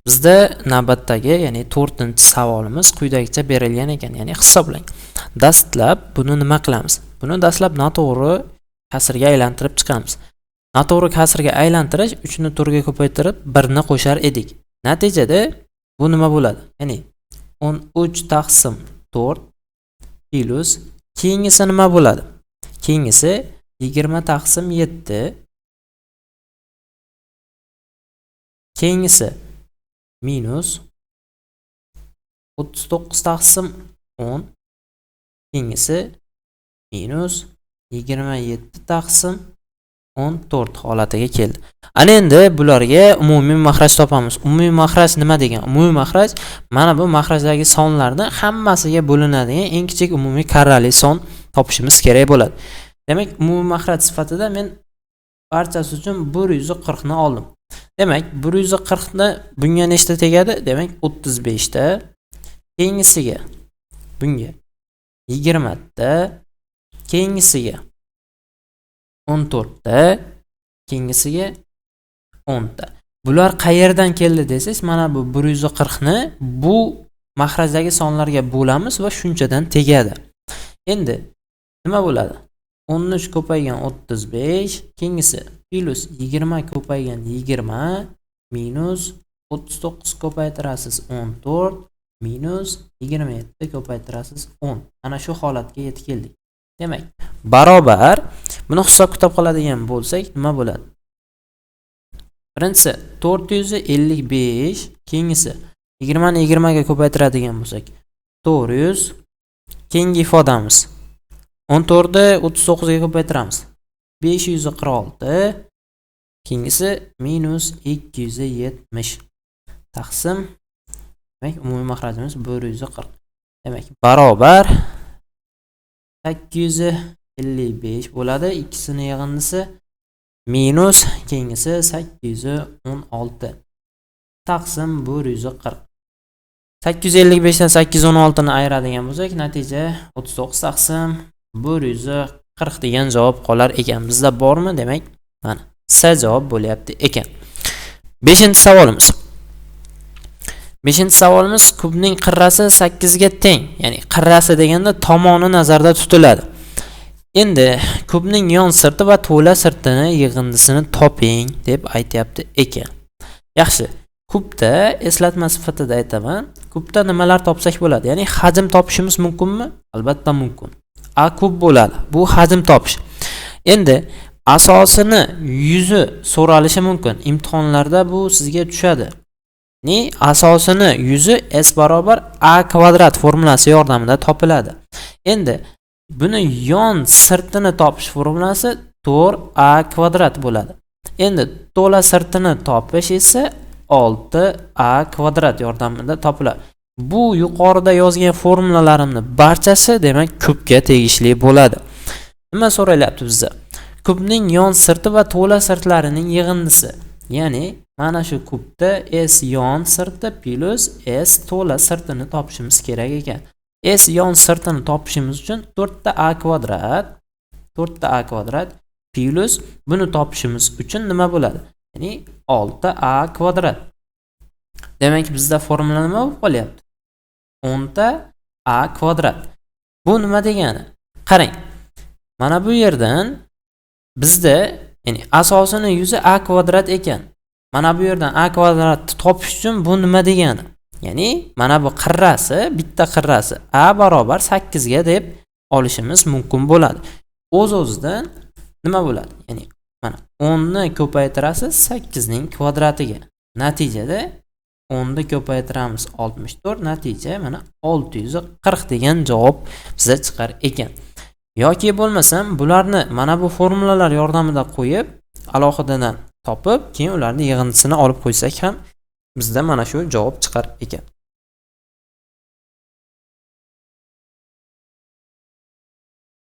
Bizda navbatdagi, ya'ni 4-savolimiz quyidagicha berilgan ekan, ya'ni hisoblang. Dastlab buni nima qilamiz? Buni dastlab noto'g'ri kasrga aylantirib chiqamiz. Noto'g'ri kasrga aylantirish 3 ni to'rtga ko'paytirib 1 ni qo'shar edik. Natijada bu nima bo'ladi? Ya'ni 13 taqsim 4 plus keyingisi nima bo'ladi? Keyingisi 20 taqsim 7. Keyingisi minus 39 taqsim 10. Keyingisi minus 27 taqsim 14 holatiga keldi. Ana endi bularga umumiy makhraj topamiz. Umumiy makhraj nima degan? Umumiy makhraj mana bu makhrajdagi sonlarning hammasiga bo'linadigan eng kichik umumiy karrali son topishimiz kerak bo'ladi. Demak, umumiy makhraj sifatida men barchasi uchun 140 ni oldim. Demak, 140 ni bunga nechta tegadi? Demak, 35 ta. Keyingisiga bunga 20 ta. Keyingisiga 14 ta. Keyingisiga 10 ta. Bular qayerdan keldi desangiz, mana bu 140 ni bu makhrajdagi sonlarga bo'lamiz va shunchadan tegadi. Endi nima bo'ladi? 13 ko'paygan 35, keyingisi plus 20 ko'paygan 20 minus 39 ko'paytirasiz 14 minus 27 ko'paytirasiz 10. Ana shu holatga yetib keldik. Demak, barobar buni hisob kitob qiladigan bo'lsak nima bo'ladi? Birinchisi 455, keyingisi 20 ni 20 ga ko'paytiradigan bo'lsak 400. Keyingi ifodamiz 14 ni 39 ga ko'paytiramiz 546. Keyingisi minus 270 taqsim, demak umumiy makhrajimiz 140. Demak, barobar 855 bo'ladi. Ikkisini yig'indisi minus keyingisi 816 taqsim 140. 855 dan 816 ni ayiradigan bo'lsak, natija 39 taqsim 140 degan javob qolar ekan. Bizda bormi? Demak, mana C javob bo'lyapti ekan. 5-savolimiz. 5-savolimiz kubning qirrasi 8 ga teng. Ya'ni qirrasi deganda tomoni nazarda tutiladi. Endi kubning yon sirti va to'la sirtini yig'indisini toping deb aytayapti ekan. Yaxshi. Kubda eslatma sifatida aytaman. Kubda nimalar topsak bo'ladi? Ya'ni hajm topishimiz mumkinmi? Albatta mumkin. A kub bo'ladi. Bu hajm topish. Endi asosini 100 so'ralishi mumkin. Imtihonlarda bu sizga tushadi. Ni asosini 100 s barobar a kvadrat formulasi yordamida topiladi. Endi buni yon sirtini topish formulasi 4a kvadrat bo'ladi. Endi to'la sirtini topish esa 6a kvadrat yordamida topiladi. Bu yuqorida yozgan formulalarimni barchasi demak kubga tegishli bo'ladi. Nima so'ralyapti bizda? Kubning yon sirti va to'la sirtlarining yig'indisi. Ya'ni mana shu kubda s yon sirti plus s to'la sirtini topishimiz kerak ekan. S yon sirtini topishimiz uchun 4a kvadrat plus buni topishimiz uchun nima bo'ladi? Ya'ni 6a kvadrat. Demak, bizda formula nima bo'lib qolyapti? 10a kvadrat. Bu nima degani? Qarang. Mana bu yerdan bizda ya'ni asosini 100 a kvadrat ekan. Mana bu yerdan a kvadratni topish uchun bu nima degani? Ya'ni mana bu qirrasi, bitta qirrasi a barobar 8 ga deb olishimiz mumkin bo'ladi. O'z-o'zidan nima bo'ladi? Ya'ni mana 10 ni ko'paytirasiz 8 ning kvadratiga. Natijada 10 ni ko'paytiramiz 64, natija mana 640 degan javob bizga chiqar ekan. Yoki bo'lmasam bularni mana bu formulalar yordamida qo'yib, alohidadan topib, keyin ularni yig'indisini olib qo'ysak ham bizda mana shu javob chiqar ekan.